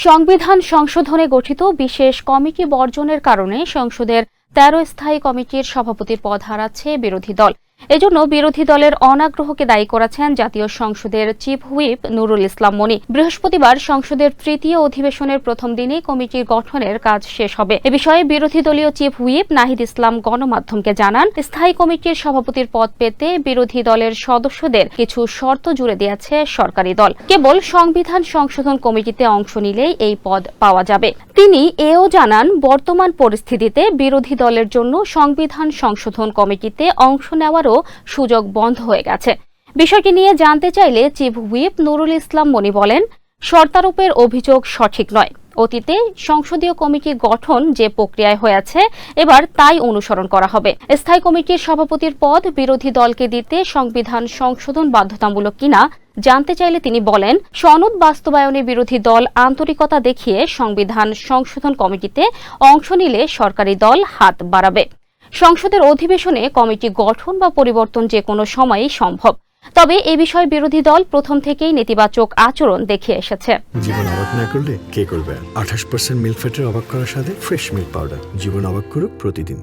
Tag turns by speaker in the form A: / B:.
A: সংবিধান সংশোধনে গঠিত বিশেষ কমিটি বর্জনের কারণে সংসদের ১৩ স্থায়ী কমিটির সভাপতির পদ হারাচ্ছে বিরোধী দল। এজন্য বিরোধী দলের অনাগ্রহকে দায়ী করেছেন জাতীয় সংসদের চিফ হুইপ নুরুল ইসলাম মনি। বৃহস্পতিবার সংসদের তৃতীয় অধিবেশনের প্রথম দিনে কমিটির গঠনের কাজ শেষ হবে। এ বিষয়ে বিরোধী দলীয় চিফ হুইপ নাহিদ ইসলাম গণমাধ্যমকে জানান, স্থায়ী কমিটির সভাপতির পদ পেতে বিরোধী দলের সদস্যদের কিছু শর্ত জুড়ে দিয়েছে সরকারি দল। কেবল সংবিধান সংশোধন কমিটিতে অংশ নিলেই এই পদ পাওয়া যাবে। তিনি এও জানান, বর্তমান পরিস্থিতিতে বিরোধী দলের জন্য সংবিধান সংশোধন কমিটিতে অংশ নেওয়ারও সুযোগ বন্ধ হয়ে গেছে। বিষয়টি নিয়ে জানতে চাইলে চিফ হুইপ নুরুল ইসলাম মনি বলেন, শর্তারোপের অভিযোগ সঠিক নয়। অতীতে সংসদীয় কমিটি গঠন যে প্রক্রিয়ায় হয়েছে এবার তাই অনুসরণ করা হবে। স্থায়ী কমিটির সভাপতির পদ বিরোধী দলকে দিতে সংবিধান সংশোধন বাধ্যতামূলক কিনা জানতে চাইলে তিনি বলেন, সনদ বাস্তবায়নে বিরোধী দল আন্তরিকতা দেখিয়ে সংবিধান সংশোধন কমিটিতে অংশ নিলে সরকারি দল হাত বাড়াবে। সংসদের অধিবেশনে কমিটি গঠন বা পরিবর্তন যে কোনো সময়ই সম্ভব। তবে এ বিষয়ে বিরোধী দল প্রথম থেকেই নেতিবাচক আচরণ দেখিয়ে এসেছে।
B: জীবন অবাক না করলে কে করবে? 28% মিল্ক ফ্যাটের অবাক করার সাথে ফ্রেশ মিল্ক পাউডার। জীবন অবাক করুক প্রতিদিন।